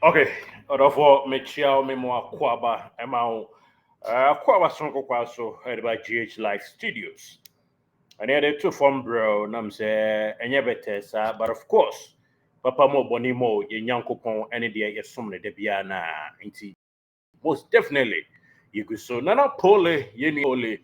Okay, therefore, Michelle Memoir Kwaba, Emao, Kwaba Sonko Kwaso, heard by GH Life Studios. And here they two from bro, Namse, and Yabetesa, but of course, Papa Mo Bonimo, Yanko any day, yes, some of the Biana, indeed, most definitely. You could so Nana Pole, Yeni Ole,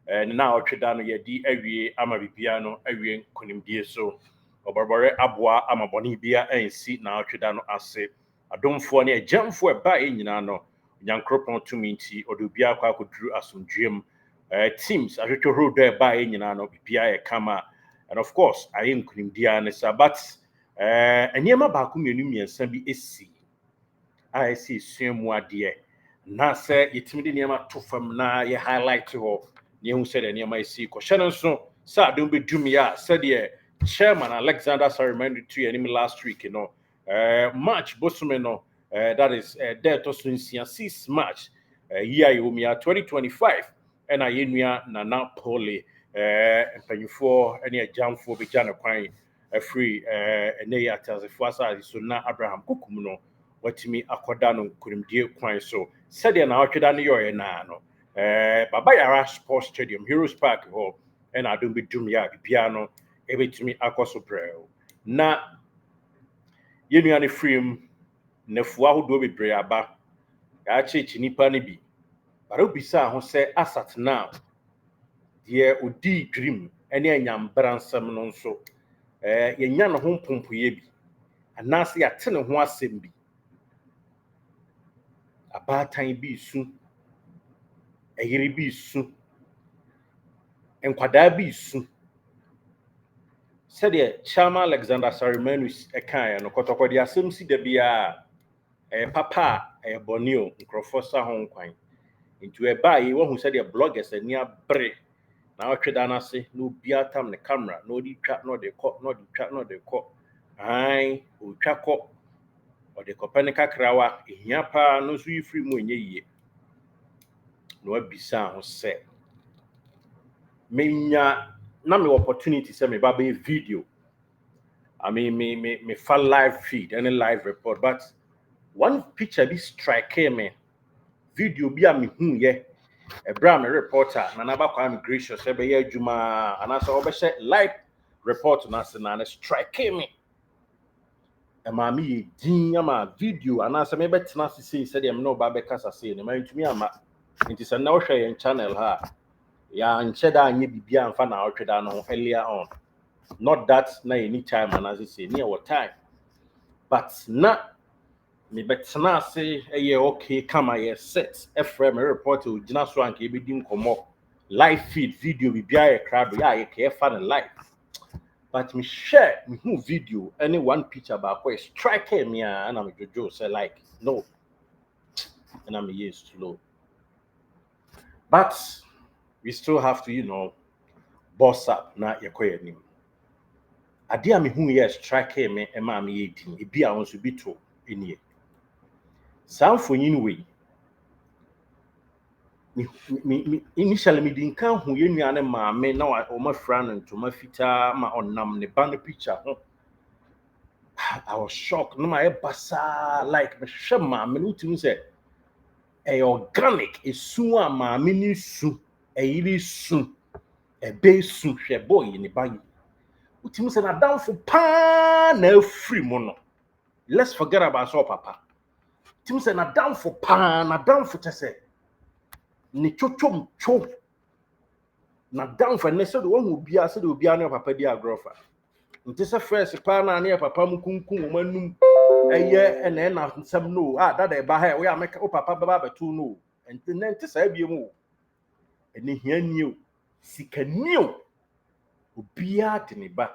and now Tridano Yadi, every Amabipiano, every Kunim Dia so, or Barbara Abwa, Amabonibia, and see now Tridano Ase. I don't for any jump for a buy in Yano, Yankropon to Minty, or do Biaka could drew us some dream teams. I should road there buy in Yano, Pia Kama, and of course, I am Kunim Dianesa, but and Yama Bakum Yumi and Sambi is I see same what dear. Na say yetimi nneema to fam na ye highlight ho ye hu say nneema isi ko hye no so sa don be dum ya said ye chairman Alexander ceremony to ye last week you know March bosume no that is there to so nsia 6 March year yomia 2025 and I nua na Pooley empanyufo ene ajamfo be jana kwan free ene ya tazefo asa so na Abraham kukum no watimi akoda no kunimdie kwan so said na atweda no yoye na no baba yara sports stadium Heroes Park ho and I don't be dum ya bibia no ebetimi akoso brel na yenua ne freem nafu ahodo bebre aba ya chechi nipa ne bi bara obisa ho se asat now de odi dream ene anyam bransam no nso yenya no ho mpompoye bi anase ya tene ho asem bi abatan bi su eyiri bi su enkwada bi su said the chairman Alexander ceremonies ekan no kotokodi asem si da bia papa bonio nkrofosa ho nkwan into e bai wo hu said the bloggers ani abre na otweda na se no bia tam ne camera no di twa no de ko no di twa no de ko ai o twa ko o de kopenika krawa ehia pa no so yifri mu enye yie no abisa ho se menya na me opportunity say me ba be video I mean me for live feed any live report but one picture be strike me video be a me hu ye a brown reporter na na ba kwa immigration say be ye adwuma and so be live report na se na strike me e ma me ye din ama video and so me betena se say dem no ba be kasa say ne ma ntumi ama nti se na wo hwe ye channel ha ya nche da anye bibia amfa na wo tweda no earlier on not that na any time and as I say near what time but na me betena say okay come I set frame report o gina so anka e bedim komo live feed video bibia e crowd ya ye ke fa na live but me share me who video any one picture about where strike me and I'm jojo say like no and I'm used to low but we still have to boss up na yekoye nim ade a me hu ye strike me e ma me yedin e bi a won so bi to enie samfonyin we me initially me din kan hu ye nua ne ma me na o ma fra no to ma fita ma onam ne ba no picture ho I was shocked no ma e basa like me hwe ma me no timi say e organic esu a ma me ni su e yiri su e be su hwe boy ni ba yi utimi say na downfo pa na afri mo no let's forget about so papa tim say na downfo pa na downfo tese ni chochom cho na downfo ne se do wo bia se do bia ne papa di agrofa nti se first pa na ne papa mu kunkun wo manum eye ene na nsam no dada e ba ha wo ya meka o papa baba betu no nti ne nti sa bia mu ene hia ni o sika ni o obia de ne ba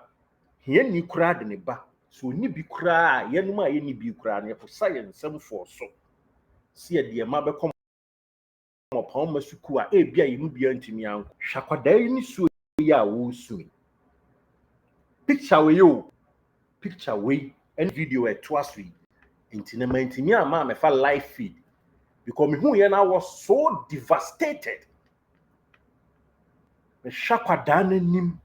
hia ni kura de ne ba so ni bi kura yenum a ye ni bi kura ne for science for so si e de ma be kom opon masuku a e bia yimu bia ntimi anko hwakwada yi ni so ya wo su picture we yo picture we and video e to aso yi ntine ma ntimi ama me fa live feed because me hu ye na was so devastated me hwakwada nanim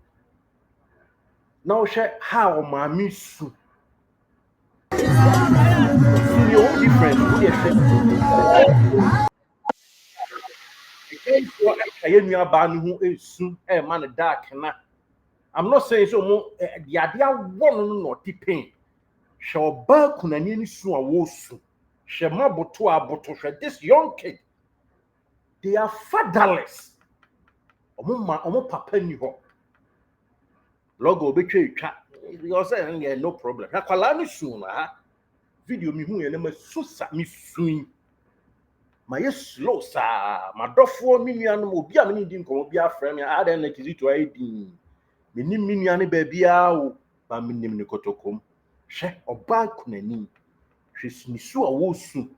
na wo hwe how ma mi su all different. Who they say? Man, dark na. I'm not saying so more. The idea one no pain. Shall bark on any soon a wosu. Shema botua boto. This young kid, they are fatherless. Omo papa ni ho. Logo betray chat. You're saying yeah, no problem. Nakwala ni soon ha. Video mi hu ye na masusa mi suin. My slow sa my dofo mi nuanom obi a me ndi nkomo bia frɛ me a den na kizito aidi me nim mi nuane ba bia o ba me nim ne kotokom hwɛ oba kunani hwɛ sunisu a wo su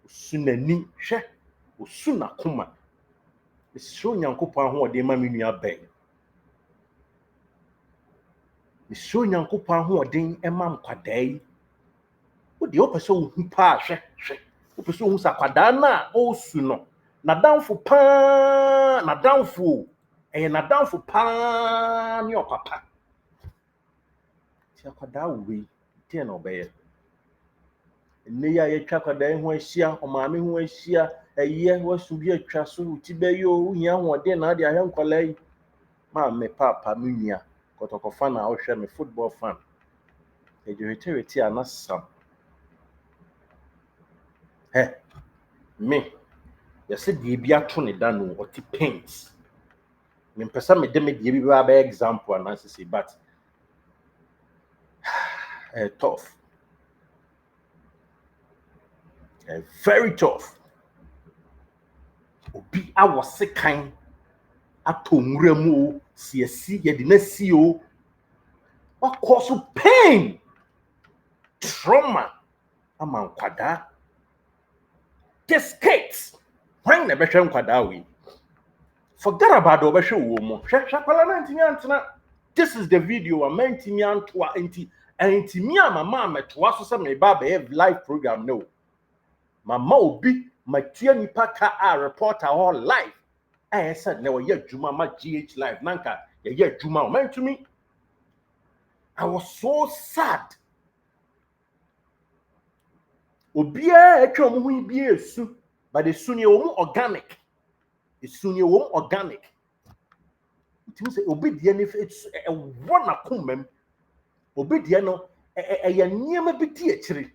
sunani hwɛ o su na koma so nyankopɔn ho ɔde ma me nua bɛn me so nyankopɔn ho ɔden ɛma nkwadai wo de opɛ sɛ wo hu pa hwɛ opese ohun sakwada na o su no na danfo pa na danfo na danfo pa ni opapa ti akwada we ti na obeye ne ya ye twa akwada ho ahia o maame ho ahia eye wasu bi atwa so ti be yo hia ho de na de ahia nkwala yi ma me papa me nua kotoko fan na o hwe me football fan e je retirity anasam me yes the bi ato ne da no oti pains me pesa me de me de bi ba example analysis but tough very tough obi awose kan atonwura mu o siasi ye de na si o cause pain trauma amankwada escapes when the better nkwada we forget about the obesho wo mo hwekwala na ntimi antena. This is the video I'm ntimi antoa ntimi mama metoa so se me ba be live program no mama obi matua nipa ka a reporter all live said na we ye adwuma ma GH live nanka ye adwuma o mantumi. I was so sad. Obia etwa mo hu bi esu but the sunye wo organic. The sunye wo organic. It means obi de ne it's a one akomam. Obi de no ye niema bi ti akire.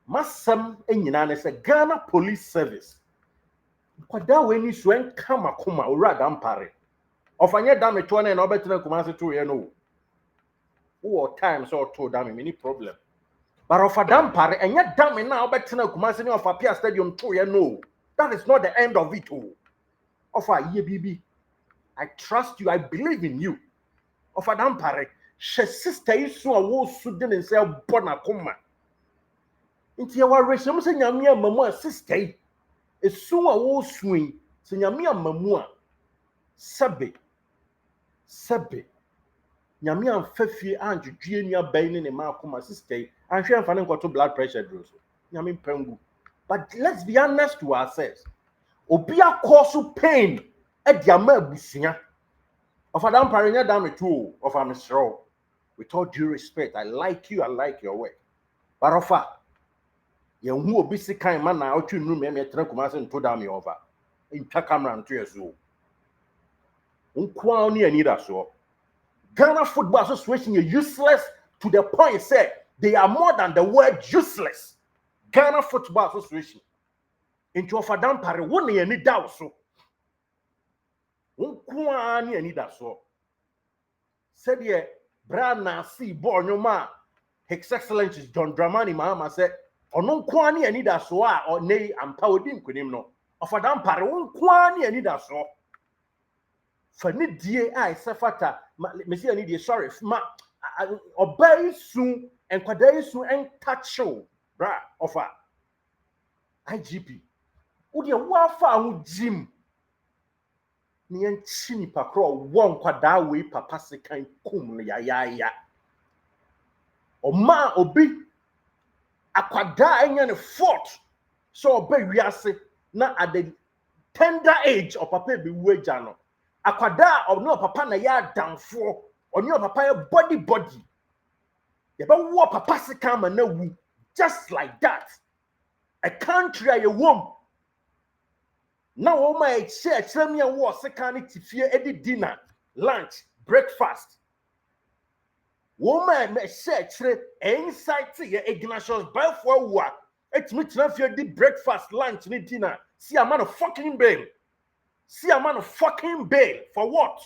Masam enyina ne se Ghana Police Service. Kwada we ni so enka makoma owura dampare. Ofanye dame to na obetena kumase to ye no. Wo time so to dame me ni problem. But of a dampare and yet damn now bettina kumasi of a Pia Stadium to you know. That is not the end of it all. Of a ye BB. I trust you, I believe in you. Of a dampare, she sister is so a wool sudden and say bona coma. Into your resume, say Yamia Mamma sister. It's so a wool swing, say Yamia Mamma. Sabe. Nyame amfafie anju duania bain ne ma akoma sister and hwe amfa ne nkoto blood pressure drugs nyame pangu. But let's be honest to ourselves, obi cause pain e dia ma abusia of adam parenya down to of am sure with all due respect I like you, I like your work, but ofa ye hu obi sikan ma na otwe nuru me tena kuma se nto down me over ntwa camera nto yeso nkwa oni ani da so. Ghana Football Association is useless to the point say they are more than the word useless. Ghana Football Association. Into of a dampare, one ye need doubt so. Unkwani any that so. Said ye, Brana see born your ma. His Excellency is John Dramani Mahama said, or no kwani any that so or nay and powerdin with him no. Of a dampare, unkwani any that so. For ni die I sefata me see ani die sorry ma obey soon and kwadai soon and touch show bra offer IGP wo de wo afa hu jim ni en chini pakro won kwada we papa sekan kum ya o ma obi akwada enya ne fort so obey wiase na at the tender age of papa be wager no akwada of no papa na ya danfo oni papa ya body ye ba wo papa sika ma na wu Just like that. A country a womb. Now all my church, let me a war second fear any dinner, lunch, breakfast. Woman me church inside to Ignatius Balfour war. It's me to fear the breakfast, lunch, ni dinner. See a man of fucking bail. See a man of fucking bail. For what?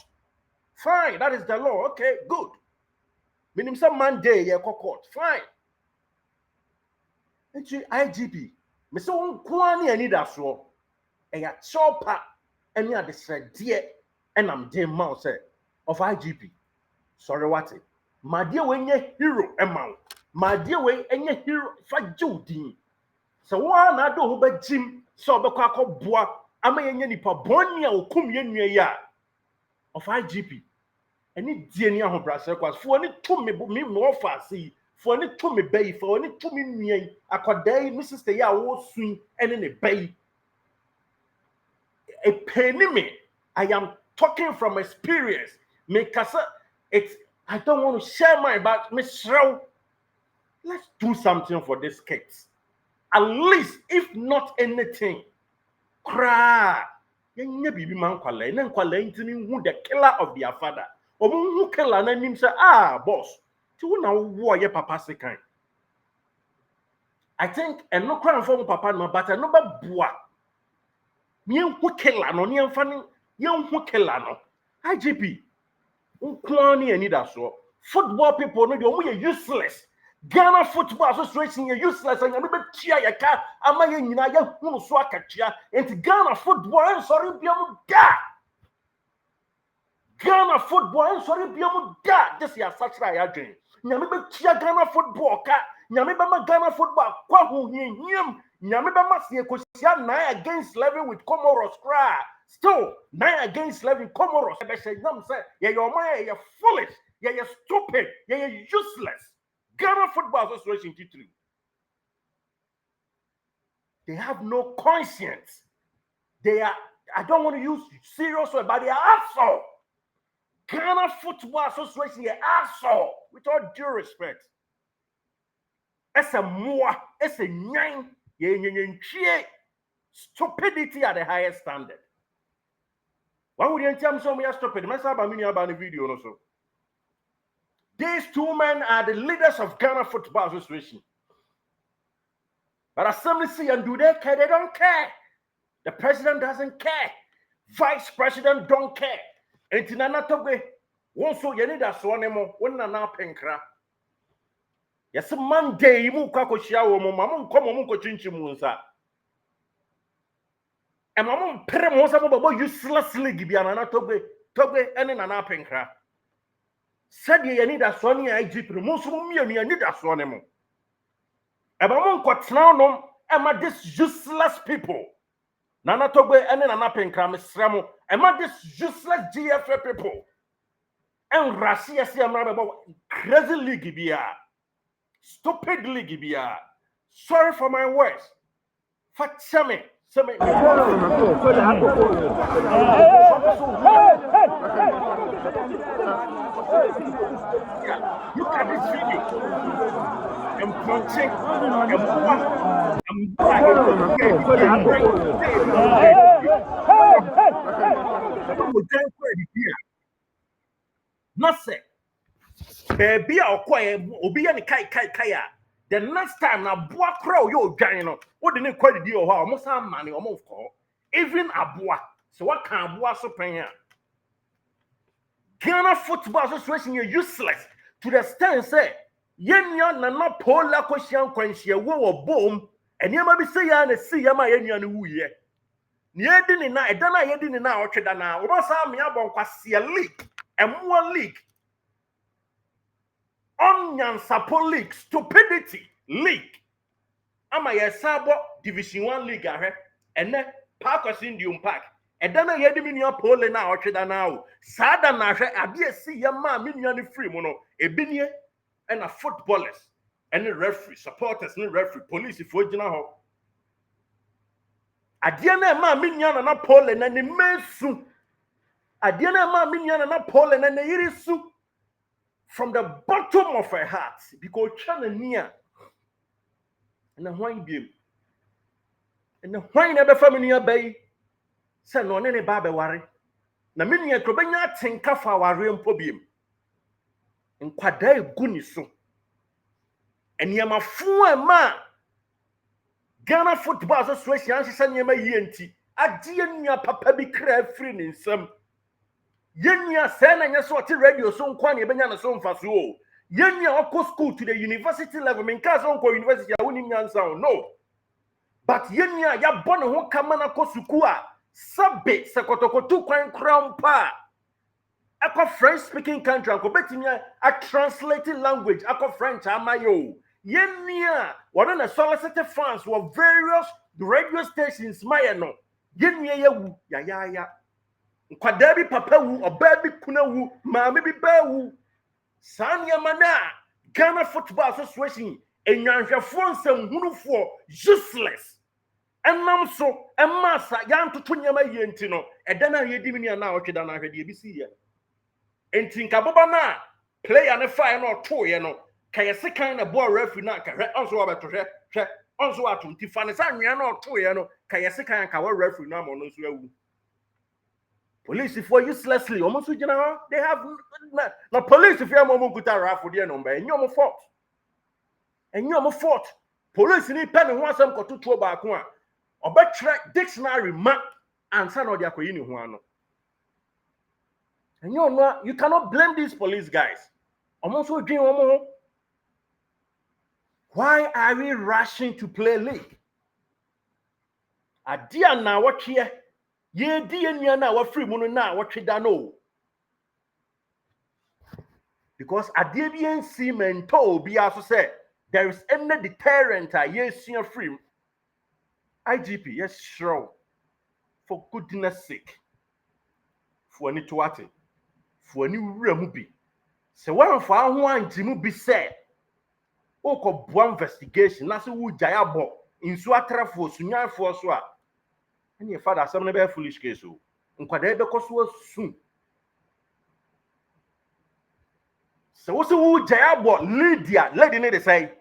Fine, that is the law. Okay, good. Meaning some Monday, yeah, court. Fine. It's IGP. Me so kwani ani da so. E ya chopper any at the said dear and I'm dear mouse of IGP. Sorry what it. My dear when ye hero amount. My dear way any hero for Judy. So one I do who be Jim so be kwako boa ama ye nipa bonia o kum ye ya of IGP. Any dear near ho brasa kwas for any to me no offer see for any to me bay for any to me nyen akodai Mrs. the ya wo swing and in a bay. A penny me. I am talking from experience. Because I don't want to share my but Miss Shrow. Let's do something for these kids. At least, if not anything, cry. You baby man kwale, then kwale intimi who the killer of their father. Or who killer and him say, boss. To now war your papa second. I think and no crown for papa no but no boa. Yen hukela no yen fani yen hukela no IGP ukwani ani da so football people no dey omo useless Ghana Football Association is useless and you be tia ya ka ama ye nyina ya hunu so akatia enti Ghana football en sorry biam da Ghana football en sorry biam da this ya satra ya dwen nyame be tia Ghana football ka nyame be ma Ghana football kwa hu hiem nyame be ma se ekosia 9 against 11 with Comoros cry still 9 against 11 Comoros be say nam say ye your man ye foolish ye stupid ye useless Ghana Football Association T3 they have no conscience they are I don't want to use serious word but they are asshole Ghana Football Association ye asshole with all due respect it's a more it's a nine stupidity at the highest standard. Why would you tell me so stupid? About the video also. These two men are the leaders of Ghana Football Association. But assembly see and do they care? They don't care. The president doesn't care. Vice president don't care. And Tinana Tobe, one so you need a swanemo, one na penkra. Yes, Monday, you move Kako Shiao, Mamma, come on, Chinchimunsa. And Mamma Peremosa about useless league, Biana Tobe, and in an apenkra. Said you need a Sony IG, Muslim, you need a swanemo. And Mamma Quatrano, am this useless people. Nana Tobe, and in an apenkra, Miss Ramo, am this useless GFA people. And Rasia Siam about crazy league, Bia. Stupidly gibia. Sorry for my words. Fat Sammy. Look at this video. I'm punching. Nothing. Baby, I'll quiet. Obi and Kaya. The next time now, boa crow yo dwan what didn't quite deal how almost some money almost call even a boa. So what can boa so penya? Ghana Football Association you're useless to the extent say yenya na na pola kwesian kwanhia wo bom and you might be say ya na see ya ma yenya no wuye. Ni edi ni na eda na yedi ni na otweda na wo ba sa me abon kwase league emo league Onyansapo League, Stupidity League. Ama yesabo Division 1 League ahwe. Ene Parkers Indium Park. Edana yedi minia pole na otweda na o. Sada na ahwe ade si ye ma minia ni free mo no. Ebinie na footballers, any referee, supporters, ni referee, police fo gina ho. Ade na ma minia na pole na ni mesu. Ade na ma minia na pole na yirisu. From the bottom of her heart, because China near na hwan biem na hwan na befa me nua bai se no ne ba be ware na me nua kro benya atenka fa ware mpo biem nkwada egu ni so eniama fun ma Ghana Football Association hye niama yie nti agye nua papa bi kra afiri ne nsam yenya se na nya so ɔte radio so nkwa ne benya ne so mfaso o yenya ɔkɔ school to the university level men ka so nkɔ university a woni nyansa no but yenya ya bɔ ne ho kama na kɔ suku a sabe se kotokotu kwan krampa akɔ French speaking country akɔ betimi a translate language akɔ French amayo yenya wɔn na solicit fans were various radio stations mayeno yenya yawu ya nkwada bi papa wu oba bi kuna wu maame bi ba wu sanya mana Ghana Football Association enyanhwefo nsɛmhunufo useless enam so emasa yantoto nyama yenti no ɛda na yedi mi na ɔtweda na ahwede bi si ye enti nka boba na player ne fire no to ye no kaya sekan na ball referee na ka hwɛ onso wabeto hwɛ onso wato nti fa ne sa nwea na ɔto ye no kaya sekan ka wa referee na mo no so awu police for uselessly almost general they have na police if you am kuta rafo de no mba enyo mo fault police ni pen ho asem kototo ba ko a obetire dictionary ma ansa na odi akoyi ni ho ano enyo no you cannot blame these police guys almost dream ho why are we rushing to play league adia na wotwe ye di enua na wa free mu no na wotweda no because ade bi ensi mento bi aso say there is any deterrent ye sua free IGP yes sure for goodness sake for any to ate for any wura mu bi se wan fa ho anjimu bi say okobua investigation na se wu jaya bo insu atrafo sunyafo so a and your father some never foolish case o nkwada be koso asu so wu jayabo Lydia lady need to say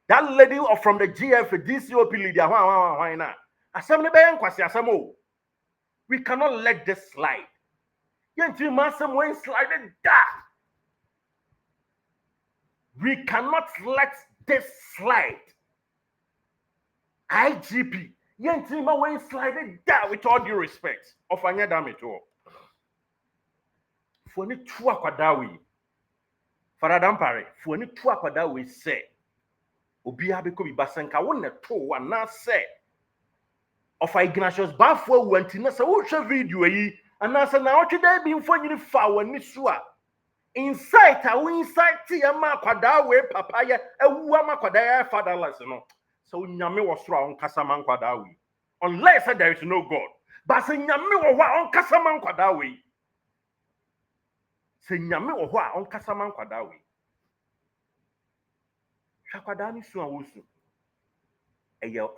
that lady from the GF DCOP Lydia why na asem ne be nkwase asem o we cannot let this slide yenti masem when slide that we cannot let this slide IGP yenti ma when slide down with all due respect of anya damage to for ni tu akwada we faradampare for ni tu akwada we say obi abeko bi basanka wo na to wa na say of Ignatius bafo wanti na say wo hwe video yi anasa na otweda bi mfonyini fa wani so a insight a wo insight ya ma akwada we papa ya ewu ama akwada ya fatherless no so nyame wo soro on kasa man kwada we unless there is no God but se nyame wo ho on kasa man kwada we se nyame wo ho on kasa man kwada we shakwada ni so awosu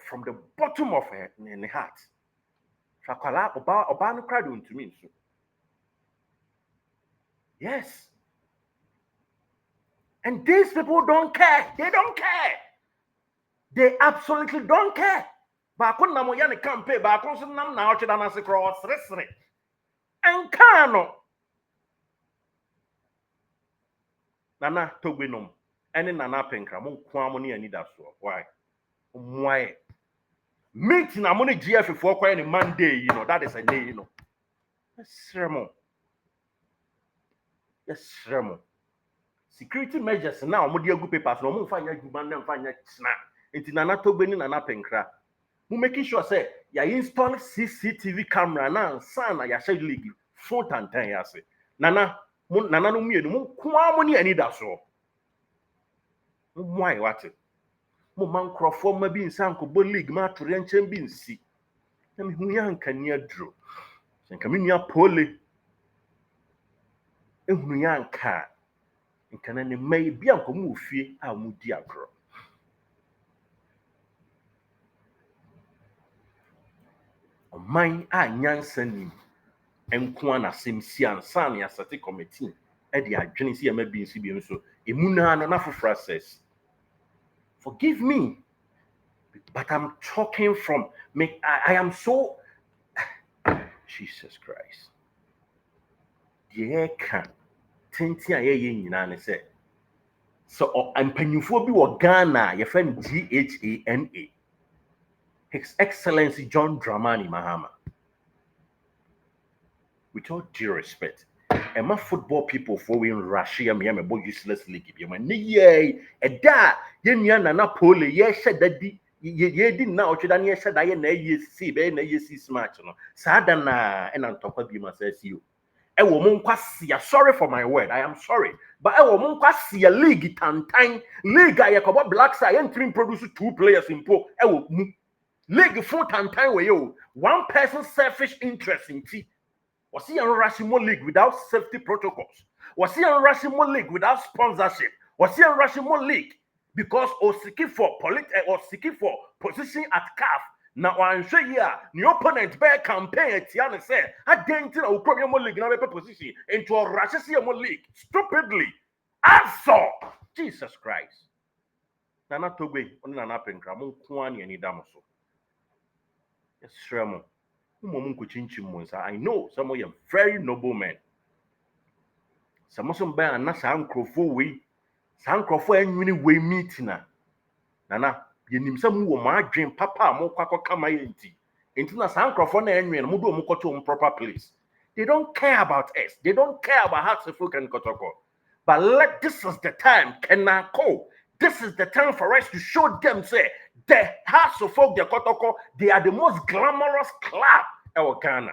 from the bottom of her in the heart shakwala oba no crowd unto me so yes and these people don't care they absolutely don't care ba ko na mo ya ne campaign ba ko so nam na otweda na se cross sresre enka no nana togbenom ene nana penkra mo nko amo ne ani da so why mwai meet na mo ne GF for kwa ne Monday you know that is a day you know yes remo security measures now mo de agu papers no mo fa nya adwuma na mfa nya tsena enti nana togbeni nana penkra mo making sure say ya install CCTV camera na sana ya share league phone tantan ya say nana no mienu mo kwa mo ne ani da so mo mwai wate mo man crofo ma bi nsan ko bo league ma tore nchen bi nsi na me hu ya nkania duro senka me nua Pooley ehunu ya nka nkana ne mai bi ankomu ofie a mu di agro oman a nyansa nim enko na semsi ansan ya state committee e di adwene si ya ma bi nsi bi so emu na no na fofra says forgive me But I'm talking from me. I am so Jesus Christ. Yeah, can tinti a ye nyina ne say. So mpanyinfo bi wɔ Ghana, your friend GHANA. His Excellency John Dramani Mahama. With all due respect, and my football people following Russia, me a boy useless league. Be man, yay, a da, yen Nana Pooley, yes, said that ye didn't know what you said. I na ye see, be na ye see smart, no. Sadana, and on top of you, says you. I will monquasia, sorry for my word, I am sorry, but I will monquasia league tantan, league I cover black side entering produce 2 players in po. I will league 4 tantan where you 1 person's selfish interest in tea. Was he rushing more league without safety protocols? Was he rushing more league without sponsorship? Was he rushing more league because or seeking for position at CAF? Now I'm sure the opponent bear campaign Tiana said, I didn't know Premier League now position into a Russia more league stupidly. I saw Jesus Christ. Nana Togwe on an up and Kramon Kwani and Idamoso. Yes, Shremo. I know some of you are very noble men. Some of them are not some crowful and way meeting. Nana, you name some who my dream, papa, more kama enti. Into the sound crofon and mudo mukoto proper place. They don't care about us. They don't care about how to folk and kotoko. But this is the time, can I call? This is the time for us to show them, say, the House of Folk, the Kotoko, they are the most glamorous club in Ghana.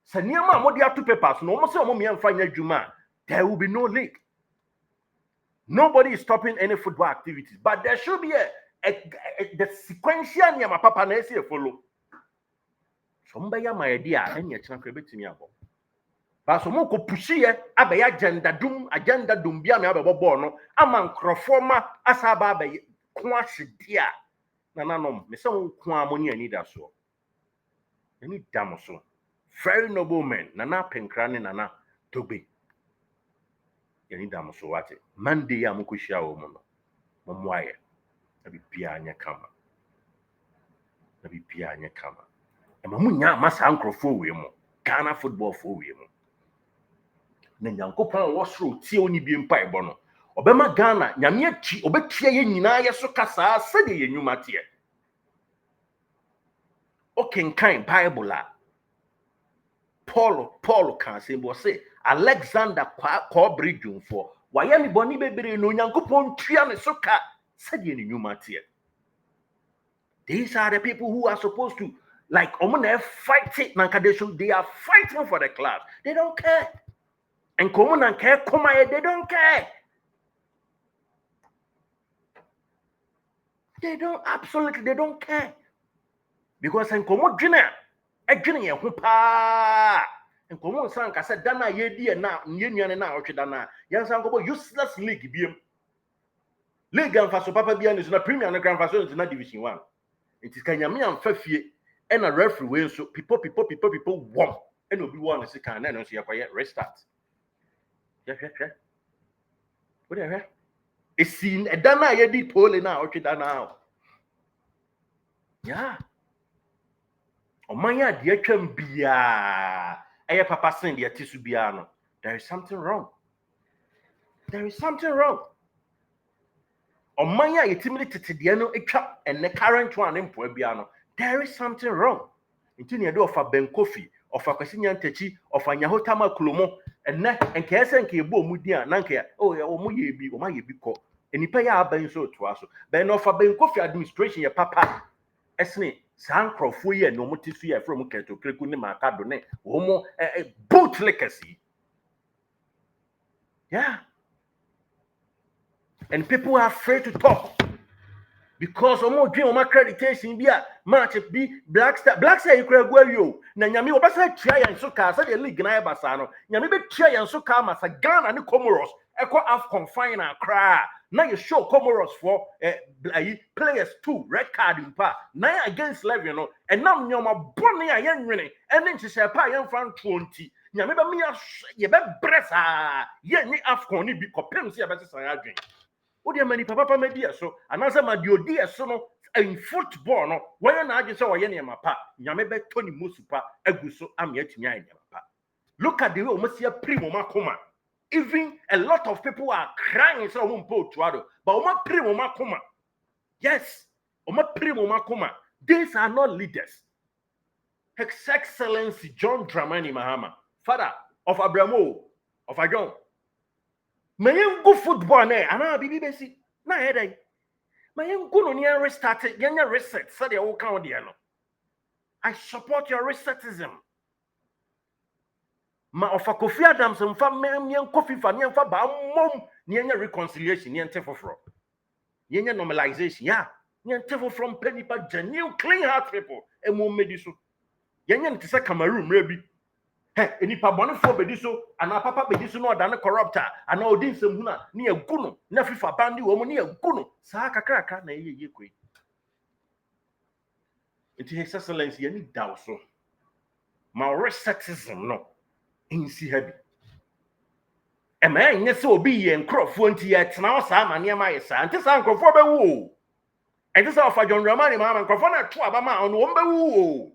So, near my mother, 2 papers, no more so mommy and final Juma, there will be no league. Nobody is stopping any football activities, but there should be the sequential near my papa and I say follow. Somebody, my idea, and you're trying to be me about. But so mo ko pushi abe agenda dum bia me abe bobo no ama nkrofoma asaba abe ko ahyedia na nanom me se nko amoni ani da so ani dam so very noble men nana penkra ne nana togbe ani dam so wate Monday am ko hia wo mo no mo moaye na bibia anya kama e ma munya masa nkrofo we mo Ghana football for we mo na nyankopon wo soro tie oni bi mpa ebo no obema Ghana nyame ati obetia ye nyina ye so kasa sede ye nyuma tie okenkan Bible a Paul kan say bo say Alexander kwa bridge for waye ni boni bebere no nyankopon tua ne so ka sede ye nyuma tie. These are the people who are supposed to like omuna fight it nankadesho. They are fighting for the club. They don't care. And common and care, they don't care. They don't care. Because in common dinner, a dinner, and common son, I said, Dana, ye dear now, union and now, Dana, young son, useless league, league and Faso Papa Bian is not premium and Grand Faso is not Division 1. It is Kanyami and Fefi and a referee, so people won, and will be one as a can and see a quiet restart. Yeah. Whatever. It's seen a Dana ye did Pooley now, Dana. Yeah. Oh my dear can be a papa send the Tisubiano. There is something wrong. Oh my intimidated Diano a chap and the current one in Puebiano. There is something wrong. Until you do of a Ben Coffee, of a Cassinian Techi, of a Yahotama Kulomo, and Kessan Kibo Mudia, Nanka, oh, Omoye be, my biko, and you pay our Ben so to us. Ben of a Ben Coffee administration, your papa. Esne, Sancrofuya, no motifia from Keto, Krikunima Cardone, Homo, a boat legacy. Yeah. And people are afraid to talk. Because almost dream of accreditation be a match be black star you could go you. Nanyami Obasa try and so car said the league na basano. Yami be try and so car masa Ghana and Comoros. Echo half confine and cry. Now you show Comoros for players 2 red card in pa. Now against 11, you know, and now nyoma bonny a young winning, and then she said pa young fan 20. Yami be me ye be bressa ye ni afcon ni be copem see a better drink. Odi mani papa media so anasa ma di odi so no in football no when na age say oye ne mapa nyame be to ni musupa agu so am yatumi anya mapa. Look at the way omosia primo makoma. Even a lot of people are crying so ompo tuado but oma primo makoma. Yes, oma primo makoma. These are not leaders. His Excellency John Dramani Mahama, father of Abramo of Ajon. May you go football ne ana bibi besi na headai. May you go no near restart yanya reset so they will count there no. I support your resetism. Ma ofa Kofi Adams mfa mem Kofi fa ne mfa ba mom ne yanya reconciliation ne ntefo fro. Yanya normalization yeah. Ne ntefo from penipa genuine clean heart people e mo medi so. Yanya ntese Cameroon mrebi. Hey, enipa bonefo bedi so ana papa bedi so no odane corruptor ana odin semhu na ne agu no na FIFA bandi wo mo ne agu no saa kakraka na yeye koi. Enti His Excellency yani daw so. Ma resetism no insi habi. E ma enye se obi ye nkrofo nti ye tena o saa ma ne ma ye saa nti saa nkrofo be wu. Enti saa ofa John Dramani ma nkrofo na to aba ma ono wo be wu.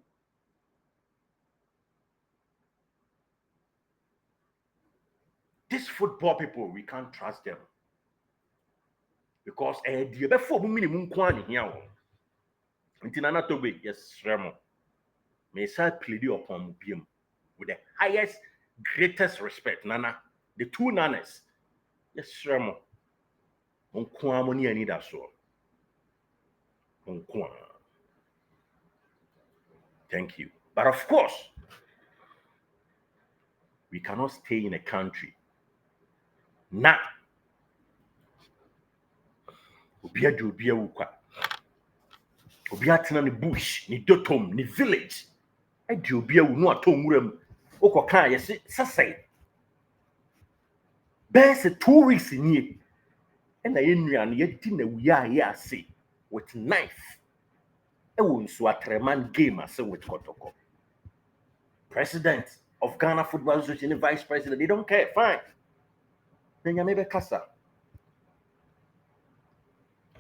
These football people, we can't trust them. Because the before minimum kwani here. Ntinana tobe, yes, Remo. May I plead upon Mubium with the highest, greatest respect. Nana, the two nanas. Yes, Remo. Unkwa money I need that so. Unkwa. Thank you. But of course, we cannot stay in a country. Nah. Obia do obia wukwa. Obia tena ni bush, ni dotom, ni village. Edi obia wu no ato nwuram. Okoka yesi sasai. There's 2 weeks in here. And I knew yet dinner we are here say with knife. I won't so a treman game as with Kotoko. President of Ghana Football Association, Vice President, they don't care. Fine. Then you maybe Casa.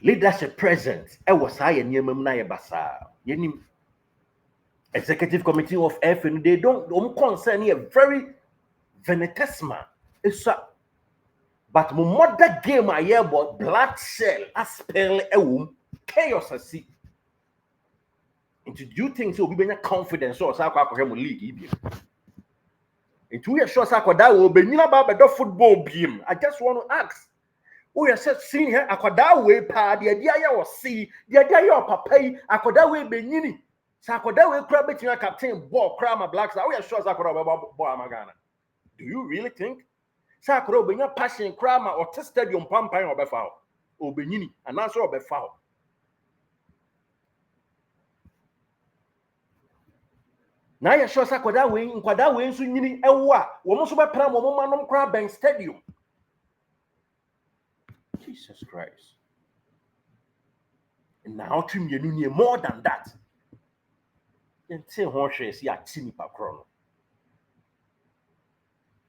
Leadership present. I was high and Yemna Basa. Yenim Executive Committee of FN, they don't concern here very venetesma. It's a but my mother game I hear about blood cell as spell chaos I see. Into do things so we be confidence so sa kwa kwem league ibi. Into we sure sa kwada we be nyina ba be football biem. I just want to ask. We are seeing here akwada we pa de dia ya wo see, de dia ya papa yi akwada we be nyini. Sa akwada we kra betina captain ball kra ma blacks. We are sure sa kwada ball amagana. Do you really think Sakura obenya passion krama or test stadium pampan obefa obenyini anaso obefa na ya sure sakwada we nkwada we nso nyini ewo a wo mo so be pram wo mo manom kra ben stadium. Jesus Christ. And now trim you need more than that. Then say hoshe si atini pa krono.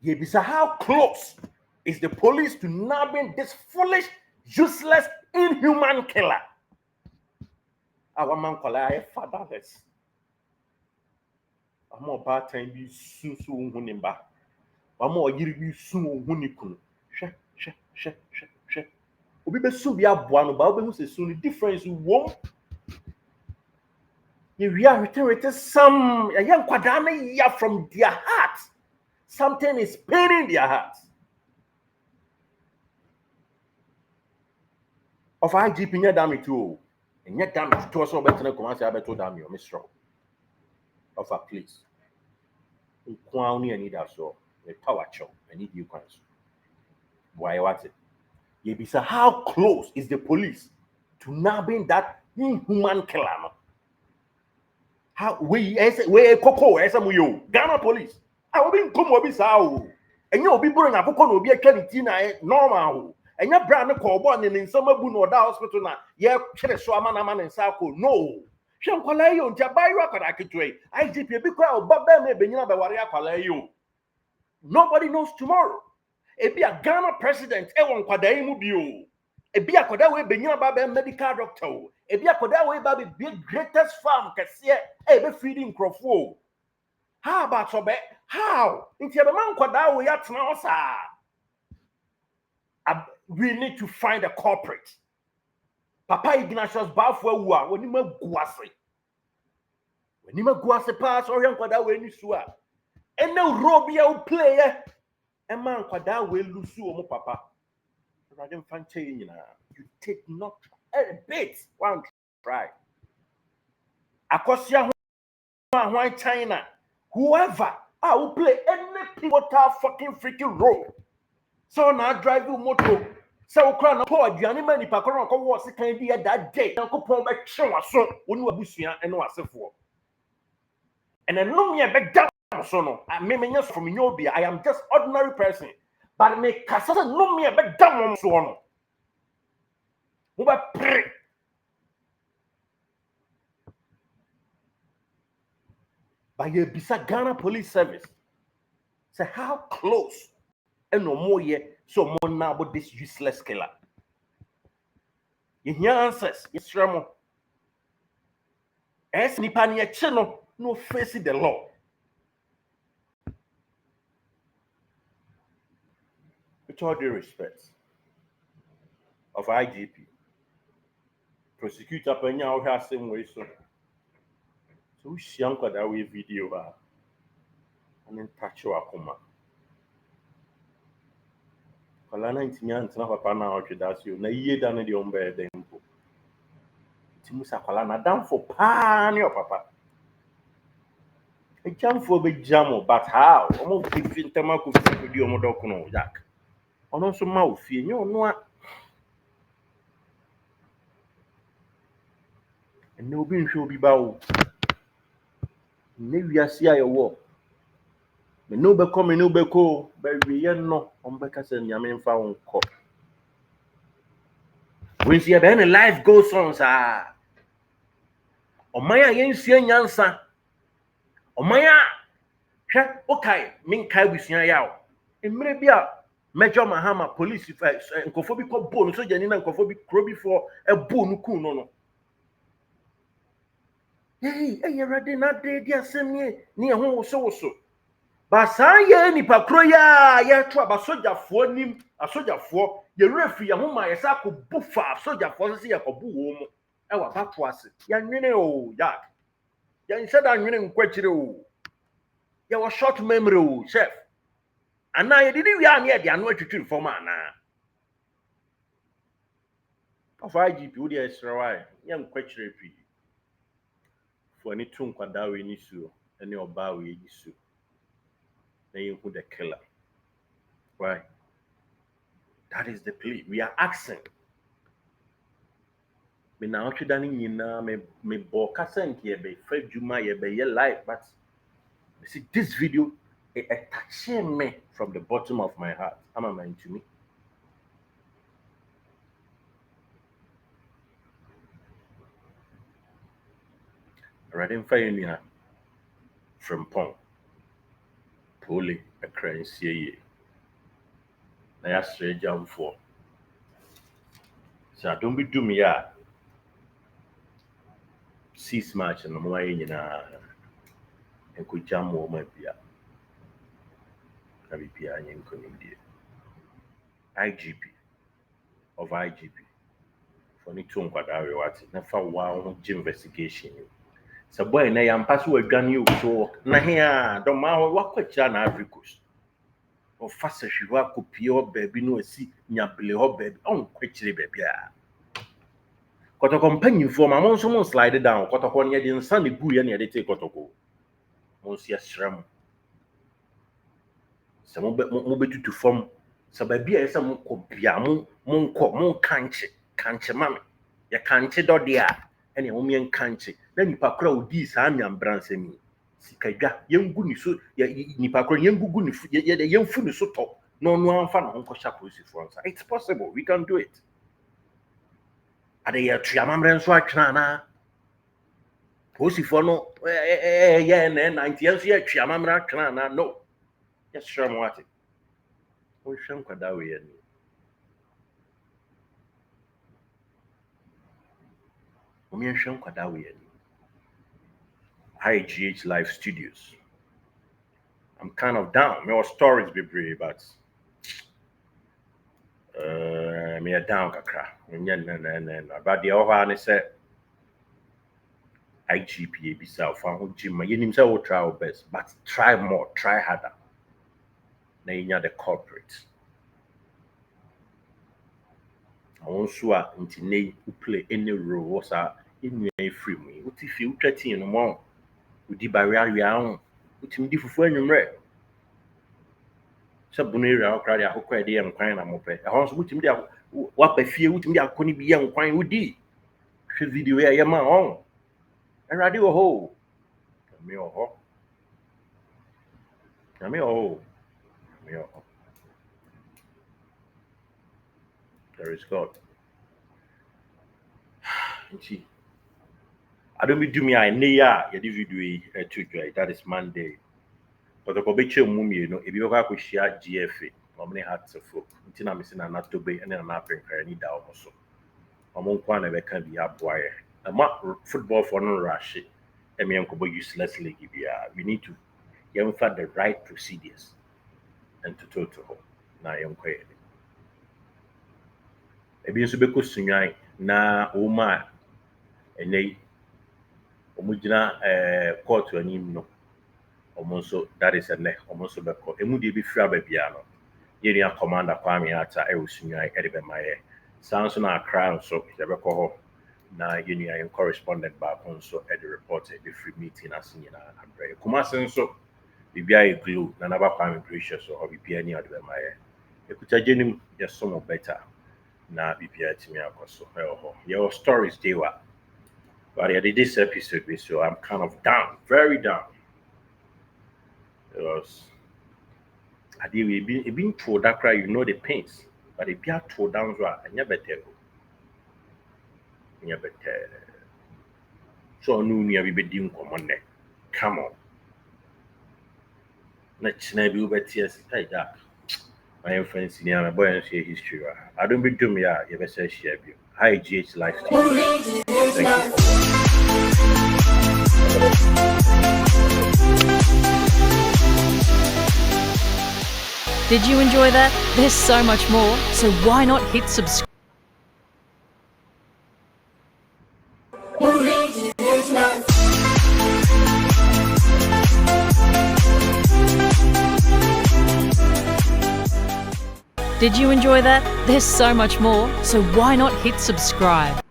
Ye bisa how close is the police to nabbing this foolish, useless, inhuman killer? Our man call I fatherless. I'm more bad time be soon hunimba. I'm more yiri soon hunikun. She. Obi be soon be a buano, but obi who soon the difference won't. You are returning some a young quadame ya from their heart. Something is paining their hearts. Of IGP nya damage too. And yet damage to us all better than command say better damage or miss of a place. Kwani need that so the tower chow. I need you guys. Why what it? You be say how close is the police to nabbing that inhuman killer? How we coco muyo Ghana police. I will be come obi sao. And you be bring akoko no obi atwa na normal. And your brand call born in some abu no da hospital na ye kire so amana man nsa ko no. Hwe nkwala yo ntia bai akwada ketwe. IGP bi kwa obaba me benyina be ware akwala yo. Nobody knows tomorrow. E be a Ghana president e won kwada yi mu bi o. Ebi akoda we benyina ba be medical doctor o. Ebi akoda we ba be greatest farm kese e be feeding crofo o. How about so be? How? Inti e be man koda we atena osa. We need to find a culprit. Papa Ignatius Bafo wu a woni maguase. Woni maguase pass oryan koda we ni su a. Ene robia o player. E man koda we lusu o mo papa. You take not a bit one try. Akosia why China, whoever I will play any pivotal fucking freaking role. So now drive you motor. So crown poor Gianni many pacoron was the kind of that day. Uncle Paul back show us so when you are and was for. And then no me a back down so no. I mean just from Nobia. I am just ordinary person. But me cassa no me a back down so no. Who pray. By a bisa Ghana Police Service. Say how close and no more yet so more now about this useless killer. You hear answers, yes, Ramo. As Nipania channel, no facing the law. With all due respect of IGP, prosecutor Penya or same way so. So we see that way video and then touch your coma. Kalana intinya ntina papa na odweda so na yie da no de omba edempo. Timusa kalana down for pa ne papa. E jam for be jam but how? Omo fifi ntama ko fifi di omo dokuno Jack. Ono so ma ofie nye ono a. Enne obi nhwe obi ba wo. Ne wiase aye wo. Me no be come no be ko be wiye no omba ka se nyame mfa won ko. When see be life goes on sa. Omaya yensie nyansa. Omaya hwe okay min kai busua yawo. Emre bia Major Mahama police nkofo bi ko bo no so jani na nkofo bi kro bi for e bo no ku no no. Hey, ready na dey dia sem ni ho so. Ba san ye nipa kro ya ye to aba sojafo nim asojafo ye refi ye ho ma ye sa ko bufa sojafo se ye ko bu wo mu e wa bato ase. Ya nwene o Jack. Ya nse da nwene nkwachire o. Ya wa short memory o chef. Ana ye didi wi an ye de anu atwitwi form ana. Of IGP wo de esrawai ye nkwachire pi. For any tun kwada we ni su any oba we yi su. Na ye hu the killer. Why? That is the plea. We are asking. Me na otweda ni nyina me bo kasa nke be fa djuma ye be ye life but you see this video it touched me from the bottom of my heart. Am I mind to me? Already finding from Pong. Pooley a currency. Na ya straight jump for. So don't be do me ya. 6 match and mo ayi nyina en ko jam wo ma bia. Na bi bia nyen ko nimdie. IGP of IGP. For ni tun kwada we what na fa wa ho investigation. So boy na yam pass we adwane o so na hia do ma wa kwachira na Africos o fasa hwiwa kopie o baabi no asi nyabele ho baabi on kwachire baabi a kotoko mpanyimfo ma mo nso mo slide down kotoko ne de nsa ne gu ye ne de take kotoko mo nso yesram se mo betutu fom se baabi a yesa mo kopia mo nko mo kanche mame ye kanche do de a ene mo mien kanche na nipa kra odi saa nyambranse mi sikadwa yengu ni so nipa kra yengugu ni yenfu ni so to no anfa na onko sha police for us. It's possible, we can do it. Ade ya tuamamre nso atwena na police for no yeah na 90 years ya tuamamre atwena na no yes sure mo ate o hwem kwada we ni Omienhwe nkwada we IGH Live Studios. I'm kind of down. My stories be brave, but me a down kakra. About the other say IGPA be self and gym. You need to try our best, but try more, try harder. Now you the corporate. I want to into play any role. What's in free me? What if you 13 no more? Would you buy real? What you do for anywhere? Sabun area okra dia akokwa de yam kwan na mope e ho so wutimi dia wa pa fie wutimi dia akoni bi yam kwan wudi hwe video ya yam on erade wo ho me o ho me o ho there is God nti adom bi dumi ai ne ya ye di video yi to joy that is Monday but ko be che mu mi no ebi ko akohia GFA omne hearts of folk nti na me se na tobe ene na apenkara ni da o so omo kwa na be kan bi aboaye ama football for no rush emi enkobo useless league bia we need to find the right procedures and to total na yenkoye ebi nso be ko sunwan na o ma enei omugina court anim no omonso that is a ne omonso be ko emu de bi fira ba bia no yenia commander Kwame Ata e osunwan e de be maye sounds na crown so ye be ko ho na yenia en correspondent back on so e de report the free meeting as nyina abre kuma senso bibia e glue na naba Kwame precious so bibia ni ade be maye ekuta jenim ye so better na bibia timi akoso e ho your stories dey wa but I did this episode so I'm kind of down, very down. Because I did we been told that cry, you know the pains, but if you are told down, I never tell you. Never tell. So no near we be doing come on. Next night we be tears like that. My friends in my boy and share history. I don't be doing ya, you better share you. Hi GH Lifestyle. Thank you. Did you enjoy that? There's so much more, so why not hit subscribe? Did you enjoy that? There's so much more, so why not hit subscribe?